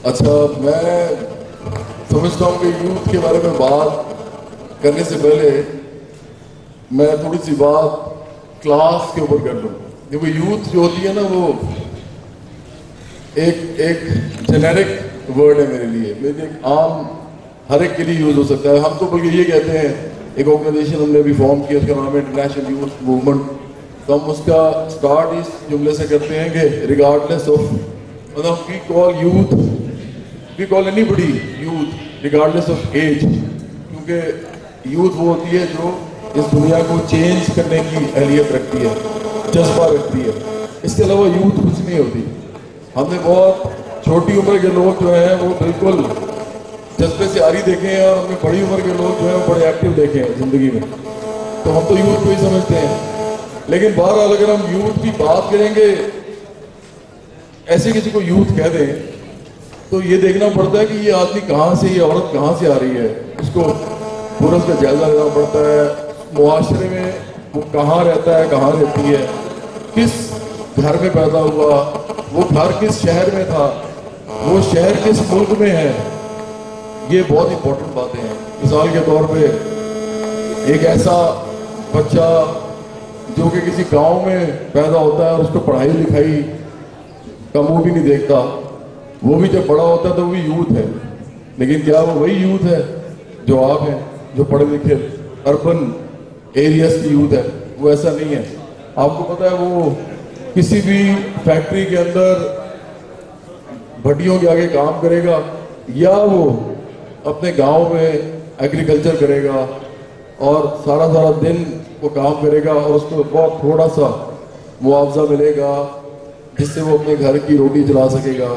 अच्छा, मैं समझता हूँ कि यूथ के बारे में बात करने से पहले मैं थोड़ी सी बात क्लास के ऊपर कर लूँ। देखो, यूथ जो होती है ना, वो एक जेनेरिक वर्ड है मेरे लिए, मेरे एक आम हर एक के लिए यूज हो सकता है। हम तो बल्कि ये कहते हैं, एक ऑर्गेनाइजेशन हमने अभी फॉर्म किया, उसका नाम है इंटरनेशनल यूथ मूवमेंट। तो हम उसका स्टार्ट इस जुमले से करते हैं कि रिगार्डलेस ऑफ, मतलब we call youth, we call anybody youth regardless of age, क्योंकि यूथ वो होती है जो इस दुनिया को चेंज करने की अहलियत रखती है, जज्बा रखती है। इसके अलावा यूथ कुछ नहीं होती। हमने बहुत छोटी उम्र के लोग जो हैं वो बिल्कुल जज्बे से आरी देखे हैं, और हमने बड़ी उम्र के लोग जो हैं वो बड़े एक्टिव देखे हैं जिंदगी में। तो हम तो यूथ को ही समझते हैं। लेकिन बहरहाल अगर हम यूथ की बात करेंगे, ऐसे किसी को यूथ कह दें, तो ये देखना पड़ता है कि ये आदमी कहाँ से, ये औरत कहाँ से आ रही है। उसको पूरा उसका जायजा लेना पड़ता है, मुआशरे में वो कहाँ रहता है, कहाँ रहती है, किस घर में पैदा हुआ, वो घर किस शहर में था, वो शहर किस मुल्क में है। ये बहुत इंपॉर्टेंट बातें हैं। मिसाल के तौर पे एक ऐसा बच्चा जो कि किसी गांव में पैदा होता है और उसको पढ़ाई लिखाई का मुंह भी नहीं देखता, वो भी जब बड़ा होता है तो वो भी यूथ है। लेकिन क्या वो वही यूथ है जो आप हैं, जो पढ़े लिखे अर्बन एरियाज की यूथ है? वो ऐसा नहीं है। आपको पता है, वो किसी भी फैक्ट्री के अंदर भट्टियों के आगे काम करेगा, या वो अपने गांव में एग्रीकल्चर करेगा और सारा सारा दिन वो काम करेगा, और उसको बहुत थोड़ा सा मुआवजा मिलेगा जिससे वो अपने घर की रोटी चला सकेगा,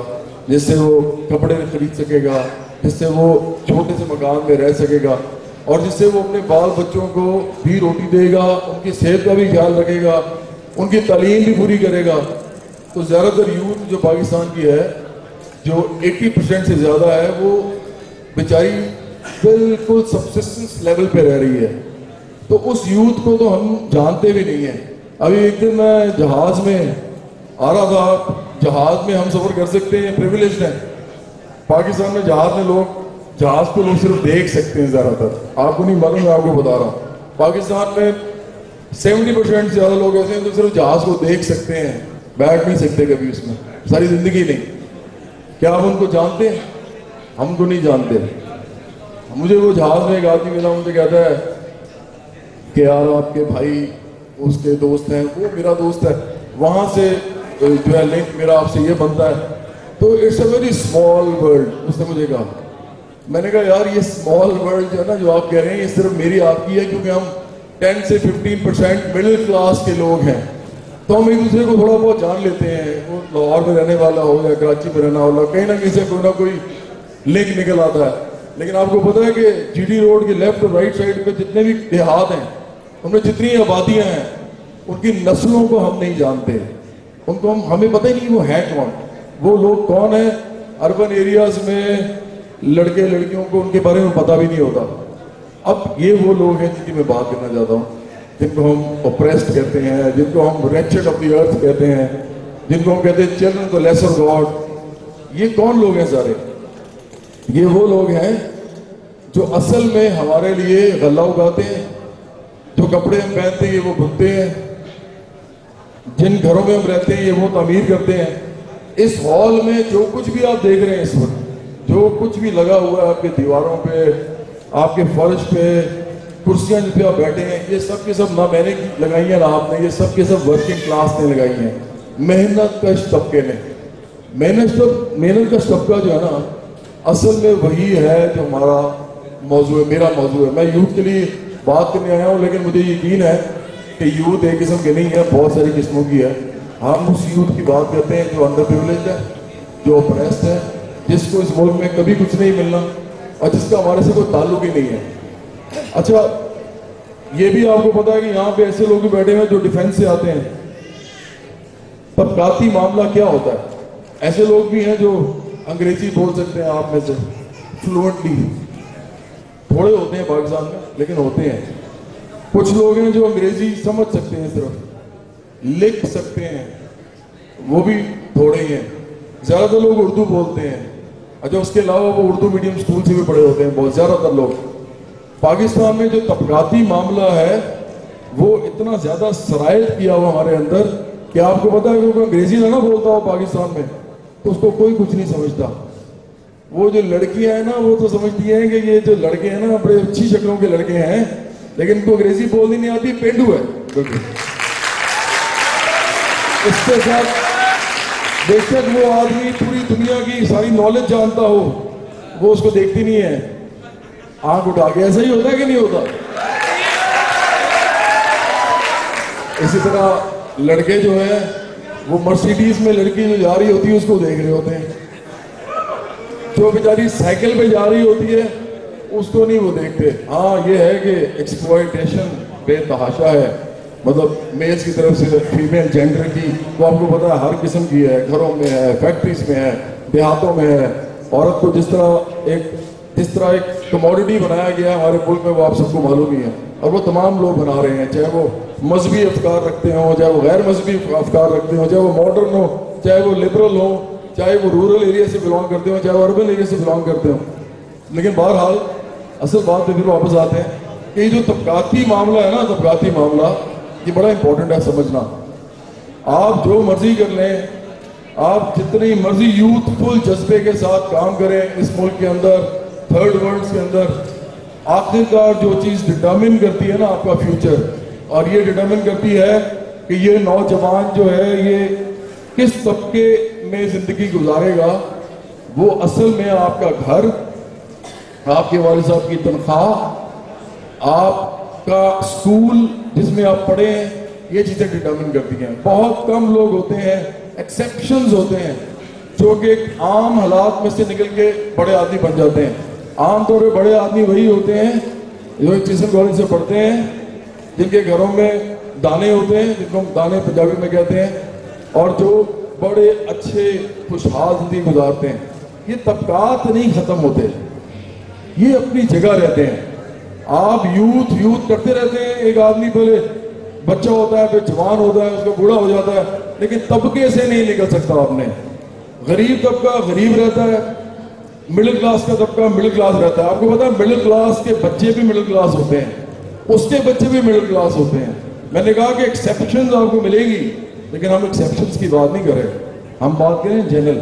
जिससे वो कपड़े खरीद सकेगा, जिससे वो छोटे से मकान में रह सकेगा, और जिससे वो अपने बाल बच्चों को भी रोटी देगा, उनकी सेहत का भी ख्याल रखेगा, उनकी तालीम भी पूरी करेगा। तो ज़्यादातर यूथ जो पाकिस्तान की है, जो 80% से ज़्यादा है, वो बेचारी बिल्कुल सबसिस्टेंस लेवल पे रह रही है। तो उस यूथ को तो हम जानते भी नहीं है। अभी एक दिन मैं जहाज में आ रहा था, जहाज में हम सफर कर सकते हैं, प्रिविलेज है। पाकिस्तान में जहाज को लोग सिर्फ देख सकते हैं ज़्यादातर। आपको नहीं मालूम, मैं आपको बता रहा हूँ, पाकिस्तान में 70% से ज़्यादा लोग ऐसे हैं जो सिर्फ जहाज को देख सकते हैं, बैठ नहीं सकते कभी उसमें सारी जिंदगी नहीं। क्या आप उनको जानते हैं? हम तो नहीं जानते। मुझे वो जहाज में एक आदमी मिला, मुझे कहता है कि यार आपके भाई उसके दोस्त हैं, वो मेरा दोस्त है, वहाँ से जो है लिंक मेरा आपसे ये बनता है। तो it's a very small world, उसने मुझे कहा। मैंने कहा यार, ये स्मॉल वर्ल्ड जो है ना, जो आप कह रहे हैं, ये सिर्फ मेरी आपकी है, क्योंकि हम 10 से 15% मिडिल क्लास के लोग हैं। तो हम एक दूसरे को थोड़ा बहुत जान लेते हैं। वो लाहौर में रहने वाला हो या कराची में रहना वाला, कहीं ना कहीं से कोई ना कोई लिंक निकल आता है। लेकिन आपको पता है कि जीडी रोड के लेफ्ट और राइट साइड पे जितने भी देहात हैं, उनमें जितनी आबादियां हैं, उनकी नस्लों को हम नहीं जानते। उनको हमें पता ही नहीं वो है कौन, वो लोग कौन है। अर्बन एरियाज में लड़के लड़कियों को उनके बारे में पता भी नहीं होता। अब ये वो लोग हैं जिनकी मैं बात करना चाहता हूँ, जिनको हम ऑप्रेस्ड कहते हैं, जिनको हम रेचेड ऑफ द अर्थ कहते हैं, जिनको हम कहते हैं children of the lesser god. ये कौन लोग हैं सारे? ये वो लोग हैं जो असल में हमारे लिए गल्ला उगाते हैं, जो कपड़े हम पहनते हैं ये वो बुनते हैं, जिन घरों में हम रहते हैं ये वो तामीर करते हैं। इस हॉल में जो कुछ भी आप देख रहे हैं इस वक्त, जो कुछ भी लगा हुआ है आपके दीवारों पे, आपके फर्श पे, कुर्सियां जिस पे आप बैठे हैं, ये सब के सब ना मैंने लगाई है ना आपने, ये सब के सब वर्किंग क्लास ने लगाई है, मेहनत कश तबके ने। मेहनत कश तबका जो है ना, असल में वही है जो हमारा मौजू है, मेरा मौजू है। मैं यूथ के लिए बात करने आया हूँ, लेकिन मुझे यकीन है कि यूथ एक किस्म की नहीं है, बहुत सारी किस्मों की है। हम उस यूथ की बात करते हैं जो अंडर प्रिविलेज है, जो ऑप्रेस्ड है, जिसको इस मुल्क में कभी कुछ नहीं मिलना और जिसका हमारे से कोई ताल्लुक ही नहीं है। अच्छा, ये भी आपको पता है कि यहाँ पे ऐसे लोग भी बैठे हुए हैं जो डिफेंस से आते हैं। तबकाती मामला क्या होता है? ऐसे लोग भी हैं जो अंग्रेजी बोल सकते हैं आप में से फ्लुएंटली, थोड़े होते हैं पाकिस्तान में लेकिन होते हैं। कुछ लोग हैं जो अंग्रेजी समझ सकते हैं, सिर्फ लिख सकते हैं, वो भी थोड़े ही हैं। ज़्यादातर लोग उर्दू बोलते हैं। अच्छा, उसके अलावा वो उर्दू मीडियम स्कूल से भी पढ़े होते हैं बहुत ज़्यादातर लोग। पाकिस्तान में जो तबकाती मामला है वो इतना ज़्यादा सरायत किया हुआ हमारे अंदर कि आपको पता है कि कोई अंग्रेजी ना बोलता हो पाकिस्तान में तो उसको कोई कुछ नहीं समझता। वो जो लड़कियां हैं ना वो तो समझती हैं कि ये जो लड़के हैं ना बड़े अच्छी शक्लों के लड़के हैं, लेकिन इनको अंग्रेजी बोलनी नहीं आती, पेंडू है बिल्कुल। इसके साथ बेशक वो आदमी पूरी दुनिया की सारी नॉलेज जानता हो, वो उसको देखती नहीं है, आंख उठा के। ऐसा ही होता है कि नहीं होता? इसी तरह लड़के जो है वो मर्सिडीज में लड़की जो जा रही होती है उसको देख रहे होते हैं, जो बेचारी साइकिल पे जा रही होती है उसको नहीं वो देखते। हाँ, ये है कि एक्सप्लॉयटेशन बेतहाशा है, मतलब मेल्स की तरफ से फीमेल जेंडर की, वो आपको पता है हर किस्म की है, घरों में है, फैक्ट्रीज में है, देहातों में है। औरत को जिस तरह एक कमोडिटी बनाया गया है हमारे मुल्क में, वो आप सबको मालूम ही है, और वो तमाम लोग बना रहे हैं, चाहे वो मजहबी अफकार रखते हो, चाहे वो गैर मजहबी अफकार रखते हो, चाहे वो मॉडर्न हो, चाहे वो लिबरल हो, चाहे वो रूरल एरिया से बिलोंग करते हो, चाहे वो अर्बन एरिया से बिलोंग करते हो। लेकिन बहरहाल असल बात पे फिर वापस आते हैं कि जो तबकाती मामला है ना, तबकाती मामला ये बड़ा इंपॉर्टेंट है समझना। आप जो मर्जी कर लें, आप जितनी मर्जी यूथफुल जज्बे के साथ काम करें इस मुल्क के अंदर, थर्ड वर्ल्ड के अंदर, आखिरकार जो चीज़ डिटर्मिन करती है ना आपका फ्यूचर, और ये डिटर्मिन करती है कि ये नौजवान जो है ये किस तबके में जिंदगी गुजारेगा, वो असल में आपका घर, आपके वालिद साहब की तनख्वाह, आपका स्कूल जिसमें आप पढ़े हैं, ये चीजें डिटर्मिन करती हैं। बहुत कम लोग होते हैं, एक्सेप्शंस होते हैं, जो कि आम हालात में से निकल के बड़े आदमी बन जाते हैं। आमतौर पर बड़े आदमी वही होते हैं जो टीचर कॉलेज से पढ़ते हैं, जिनके घरों में दाने होते हैं, जिनको दाने पंजाबी में कहते हैं, और जो बड़े अच्छे खुशहाल जिंदगी गुजारते हैं। ये तबकात नहीं खत्म होते, ये अपनी जगह रहते हैं। आप यूथ करते रहते हैं, एक आदमी पहले बच्चा होता है, फिर जवान होता है, उसका बूढ़ा हो जाता है, लेकिन तबके से नहीं निकल सकता आपने। गरीब तबका गरीब रहता है, मिडिल क्लास का तबका मिडिल क्लास रहता है। आपको पता है मिडिल क्लास के बच्चे भी मिडिल क्लास होते हैं, उसके बच्चे भी मिडिल क्लास होते हैं। मैंने कहा कि एक्सेप्शंस आपको मिलेंगी, लेकिन हम एक्सेप्शंस की बात नहीं करें, हम बात करें जनरल।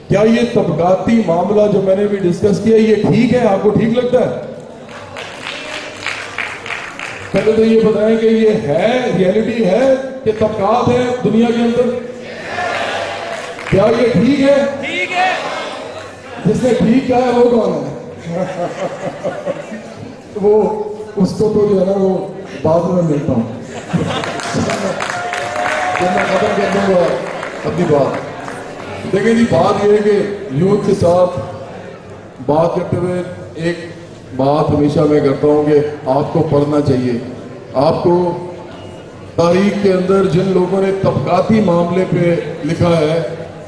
क्या ये तबकाती मामला जो मैंने भी डिस्कस किया, ये ठीक है? आपको ठीक लगता है? पहले तो ये बताएं कि ये है, रियलिटी है कि तबकात है दुनिया के अंदर? क्या ये ठीक है? ठीक है। जिसने ठीक कहा है वो कौन है? वो उसको तो जो है ना वो बाद में मिलता हूं, तो मैं खत्म कर दूंगा अपनी बात। देखिए जी, बात यह है कि यूथ के साथ बात करते हुए एक बात हमेशा मैं करता हूं कि आपको पढ़ना चाहिए। आपको तारीख के अंदर जिन लोगों ने तबकाती मामले पे लिखा है,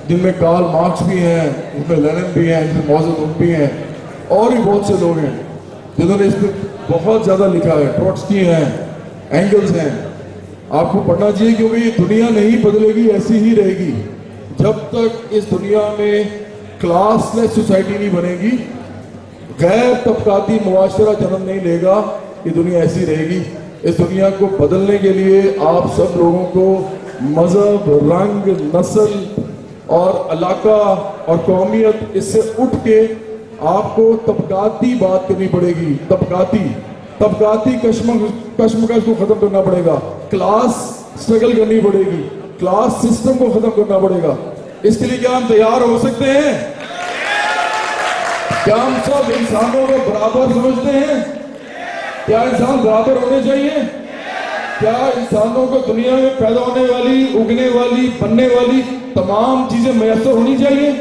जिनमें कार्ल मार्क्स भी हैं, जिनमें लेनिन भी हैं, जिनमें मौ ज़ेदुंग भी हैं, और भी बहुत से लोग हैं जिन्होंने इस पर बहुत ज़्यादा लिखा है, ट्रॉट्स्की हैं, एंगल्स हैं। आपको पढ़ना चाहिए, क्योंकि ये दुनिया नहीं बदलेगी, ऐसी ही रहेगी जब तक इस दुनिया में क्लासलेस सोसाइटी नहीं बनेगी, गैर तबकाती मुआशरा जन्म नहीं लेगा, ये दुनिया ऐसी रहेगी। इस दुनिया को बदलने के लिए आप सब लोगों को मजहब, रंग, नस्ल और इलाका और कौमियत, इससे उठ के आपको तबकाती बात करनी पड़ेगी। तबकाती कश्मकश को खत्म करना पड़ेगा, क्लास स्ट्रगल करनी पड़ेगी, क्लास सिस्टम को खत्म करना पड़ेगा। इसके लिए क्या हम तैयार हो सकते हैं? क्या हम सब इंसानों को बराबर समझते हैं? क्या इंसान बराबर होने चाहिए? क्या इंसानों को दुनिया में पैदा होने वाली, उगने वाली, बनने वाली तमाम चीजें मैसर होनी चाहिए?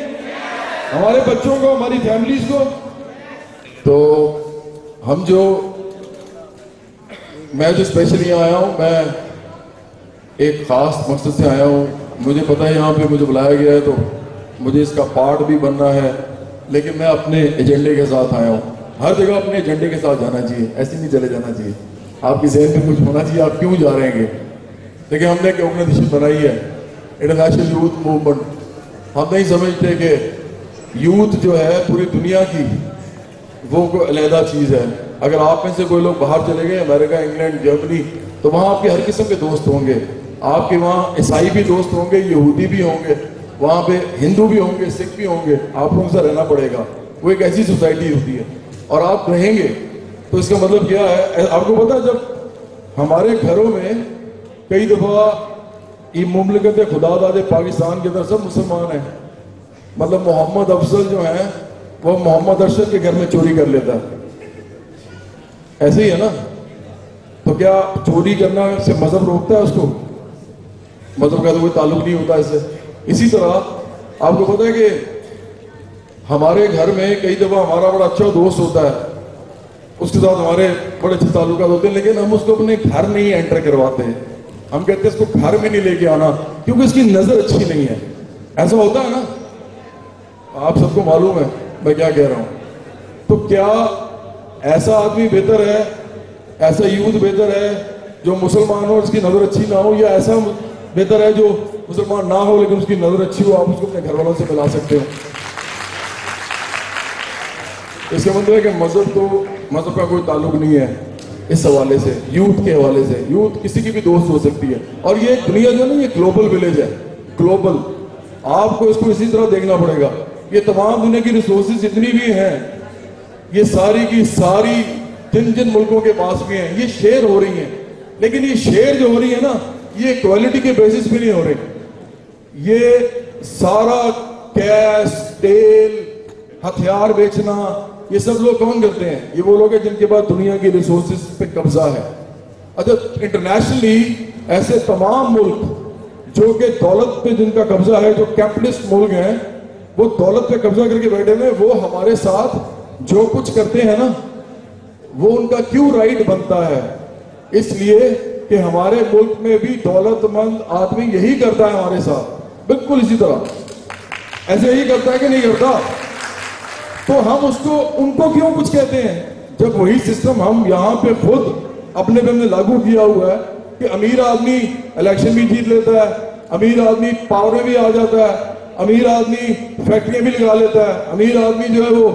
हमारे बच्चों को, हमारी फैमिलीज को। तो मैं जो स्पेशली आया हूं, मैं एक खास मकसद से आया हूं। मुझे पता है यहाँ पे मुझे बुलाया गया है, तो मुझे इसका पार्ट भी बनना है, लेकिन मैं अपने एजेंडे के साथ आया हूँ। हर जगह अपने एजेंडे के साथ जाना चाहिए, ऐसे नहीं चले जाना चाहिए। आपकी ज़हन में कुछ होना चाहिए, आप क्यों जा रहे हैं। देखिए, हमने एक ऑर्गेनाइजेशन बनाई है, इंटरनेशनल यूथ मूवमेंट, हम नहीं समझते कि यूथ जो है पूरी दुनिया की वो कोई अलहदा चीज़ है। अगर आप में से कोई लोग बाहर चले गए, अमेरिका, इंग्लैंड, जर्मनी, तो वहाँ आपके हर किस्म के दोस्त होंगे। आपके वहाँ ईसाई भी दोस्त होंगे, यहूदी भी होंगे, वहाँ पे हिंदू भी होंगे, सिख भी होंगे। आप लोगों से रहना पड़ेगा। वो एक ऐसी सोसाइटी होती है और आप रहेंगे तो इसका मतलब क्या है? आपको पता है, जब हमारे घरों में कई दफ़ा ये मुमलिकत खुदादाद पाकिस्तान के अंदर सब मुसलमान हैं, मतलब मोहम्मद अफजल जो है वो मोहम्मद अरशद के घर में चोरी कर लेता है, ऐसे ही है ना? तो क्या चोरी करना से मजहब रोकता है उसको? मजहब का तो कोई ताल्लुक नहीं होता इससे। इसी तरह आपको पता है कि हमारे घर में कई दफा हमारा बड़ा अच्छा दोस्त होता है, उसके साथ हमारे बड़े अच्छे ताल्लुकात होते हैं, लेकिन हम उसको अपने घर नहीं एंटर करवाते हैं। हम कहते हैं इसको घर में नहीं लेके आना क्योंकि उसकी नजर अच्छी नहीं है। ऐसा होता है ना? आप सबको मालूम है मैं क्या कह रहा हूं। तो क्या ऐसा आदमी बेहतर है, ऐसा यूथ बेहतर है जो मुसलमान हो उसकी नजर अच्छी ना हो, या ऐसा बेहतर है जो मुसलमान ना हो लेकिन उसकी नजर अच्छी हो, आप उसको अपने घर वालों से मिला सकते हो? इसका मतलब है कि मजहब का कोई ताल्लुक नहीं है इस हवाले से, यूथ के हवाले से। यूथ किसी की भी दोस्त हो सकती है। और ये दुनिया जो है ना, ये ग्लोबल विलेज है, ग्लोबल। आपको इसको इसी तरह देखना पड़ेगा। ये तमाम दुनिया की रिसोर्सेज जितनी भी हैं, ये सारी की सारी जिन जिन मुल्कों के पास भी हैं, ये शेयर हो रही हैं। लेकिन ये शेयर जो हो रही है ना, ये क्वालिटी के बेसिस पे नहीं हो रही। ये सारा कैश, तेल, हथियार बेचना, ये सब लोग कौन करते हैं? ये वो लोग हैं जिनके पास दुनिया की रिसोर्सेज पे कब्जा है। अच्छा, इंटरनेशनली ऐसे तमाम मुल्क जो कि दौलत पे जिनका कब्जा है, जो कैपिटलिस्ट मुल्क हैं, वो दौलत पे कब्जा करके बैठे हुए, वो हमारे साथ जो कुछ करते हैं ना, वो उनका क्यों राइट बनता है? इसलिए कि हमारे मुल्क में भी दौलतमंद आदमी यही करता है हमारे साथ, बिल्कुल इसी तरह। ऐसे ही करता है कि नहीं करता? तो हम उनको क्यों कुछ कहते हैं, जब वही सिस्टम हम यहाँ पे खुद अपने पे हमने लागू किया हुआ है कि अमीर आदमी इलेक्शन भी जीत लेता है, अमीर आदमी पावर में भी आ जाता है, अमीर आदमी फैक्ट्रियां भी लगा लेता है, अमीर आदमी जो है वो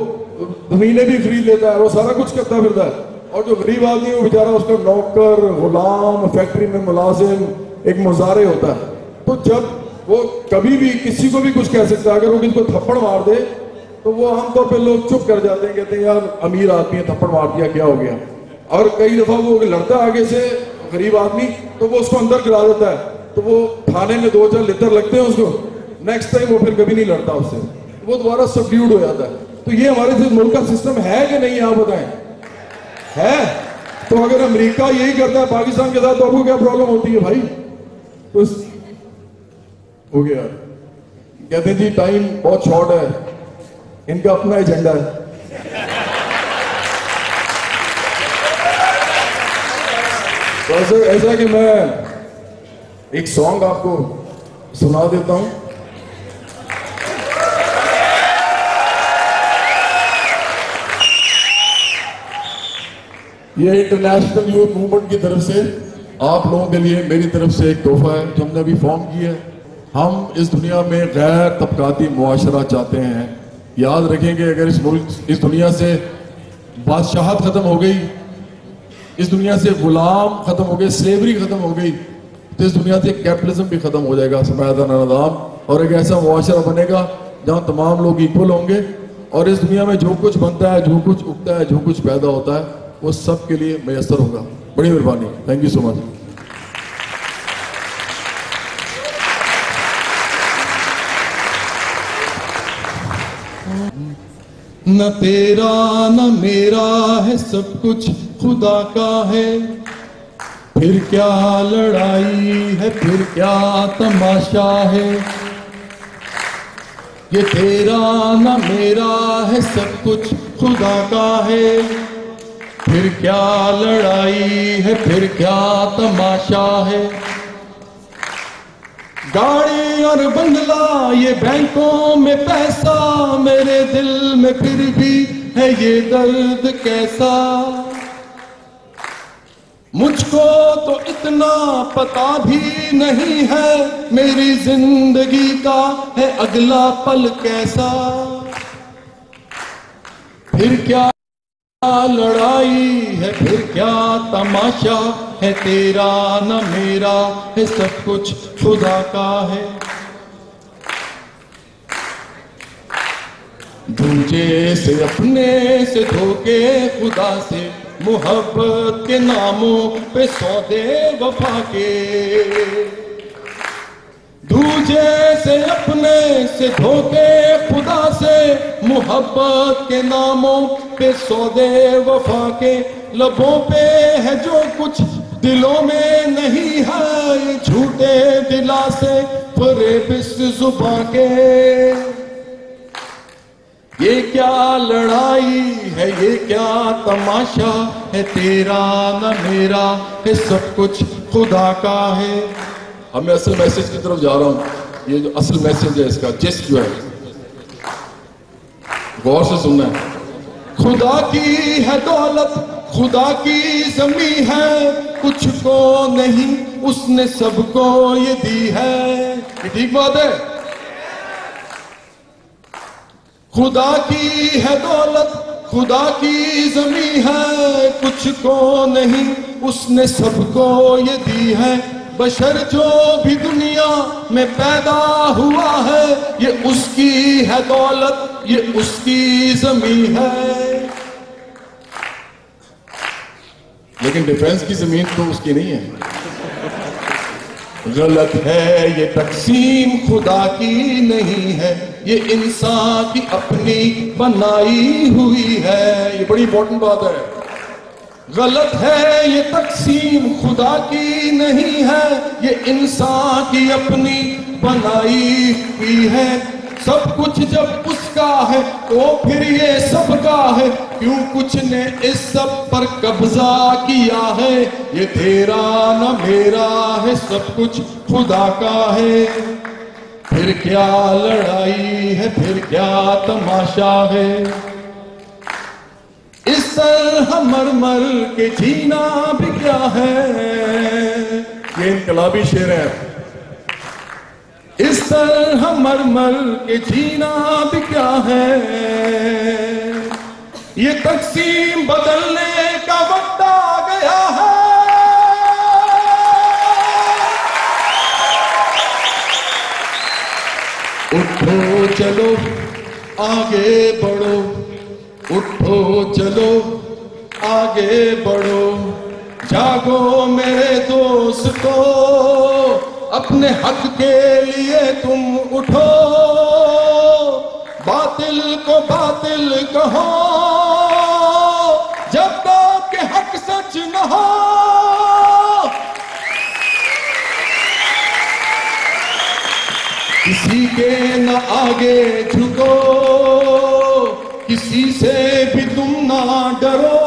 जमीनें भी खरीद लेता है, वो सारा कुछ करता फिरता है। और जो गरीब आदमी है वो बेचारा उसका नौकर, गुलाम, फैक्ट्री में मुलाजिम, एक मुजारे होता है। तो जब वो कभी भी किसी को भी कुछ कह सकता है, अगर वो किसी को थप्पड़ मार दे तो वो आमतौर पे लोग चुप कर जाते हैं, कहते हैं यार अमीर आदमी है, थप्पड़ मार दिया, क्या हो गया। और कई दफा वो लड़ता है आगे से गरीब आदमी, तो वो उसको अंदर गिरा देता है, तो वो थाने में 2-4 लिटर लगते हैं उसको, नेक्स्ट टाइम वो फिर कभी नहीं लड़ता उससे, वो दोबारा सबड्यूड हो जाता है। तो ये हमारे से मुल्क का सिस्टम है कि नहीं, आप बताएं? है? तो अगर अमेरिका यही करता है पाकिस्तान के साथ, तो आपको क्या प्रॉब्लम होती है भाई? तो हो गया। कहते हैं जी टाइम बहुत शॉर्ट है, इनका अपना एजेंडा है। तो ऐसा कि मैं एक सॉन्ग आपको सुना देता हूं। ये इंटरनेशनल यूथ मूवमेंट की तरफ से आप लोगों के लिए मेरी तरफ से एक तोहफा है जो हमने अभी फॉर्म की है। हम इस दुनिया में गैर तबकाती मुआशरा चाहते हैं। याद रखें कि अगर इस दुनिया से बादशाहत खत्म हो गई, इस दुनिया से गुलाम खत्म हो गए, स्लेवरी खत्म हो गई, तो इस दुनिया से कैपिटलिज्म भी खत्म हो जाएगा, सरमायादार निज़ाम, और एक ऐसा मुआशरा बनेगा जहां तमाम लोग इक्वल होंगे। और इस दुनिया में जो कुछ बनता है, जो कुछ उगता है, जो कुछ पैदा होता है, वो सब के लिए मैसर होगा। बड़ी मेहरबानी, थैंक यू सो मच। न तेरा न मेरा है, सब कुछ खुदा का है। फिर क्या लड़ाई है, फिर क्या तमाशा है। ये तेरा न मेरा है, सब कुछ खुदा का है। फिर क्या लड़ाई है, फिर क्या तमाशा है। गाड़ी और बंगला, ये बैंकों में पैसा, मेरे दिल में फिर भी है ये दर्द कैसा। मुझको तो इतना पता भी नहीं है मेरी जिंदगी का है अगला पल कैसा। फिर क्या लड़ाई है, फिर क्या तमाशा है, तेरा न मेरा है, सब कुछ खुदा का है। दूजे से अपने से धोखे खुदा से, मोहब्बत के नामों पे सौदे वफा के। दूजे से अपने से धोखे खुदा से, मोहब्बत के नामों पे सौदे वफा के। लबों पे है जो कुछ दिलों में नहीं है, ये झूठे दिलासे फरेब इस जुबां के। ये क्या लड़ाई है, ये क्या तमाशा है, तेरा न मेरा है, सब कुछ खुदा का है। अब मैं असल मैसेज की तरफ जा रहा हूं। ये जो असल मैसेज है, इसका जिस्ट जो है, गौर से सुनना है। खुदा की है दौलत, खुदा की जमी है, कुछ को नहीं उसने सबको ये दी है। ये ठीक बात है। खुदा की है दौलत, खुदा की जमी है, कुछ को नहीं उसने सबको ये दी है। बशर जो भी दुनिया में पैदा हुआ है, ये उसकी है दौलत, ये उसकी जमी है। लेकिन डिफेंस की जमीन तो उसकी नहीं है। गलत है ये तकसीम, खुदा की नहीं है, ये इंसान की अपनी बनाई हुई है। ये बड़ी इंपॉर्टेंट बात है। गलत है ये तकसीम, खुदा की नहीं है, ये इंसान की अपनी बनाई हुई है। सब कुछ जब उसका है तो फिर ये सबका है, क्यों कुछ ने इस सब पर कब्जा किया है। ये तेरा न मेरा है, सब कुछ खुदा का है। फिर क्या लड़ाई है, फिर क्या तमाशा है, इस तरह मर मर के जीना भी क्या है। ये इनकलाबी शेर है। इस तरह मर मर के जीना भी क्या है, ये तकसीम बदलने का वक्त आ गया है। उठो चलो आगे बढ़ो, उठो चलो आगे बढ़ो, जागो मेरे दोस्तों, अपने हक के लिए तुम उठो। बातिल को बातिल कहो, जब तक के हक सच न हो। किसी के न आगे झुको, किसी से भी तुम ना डरो।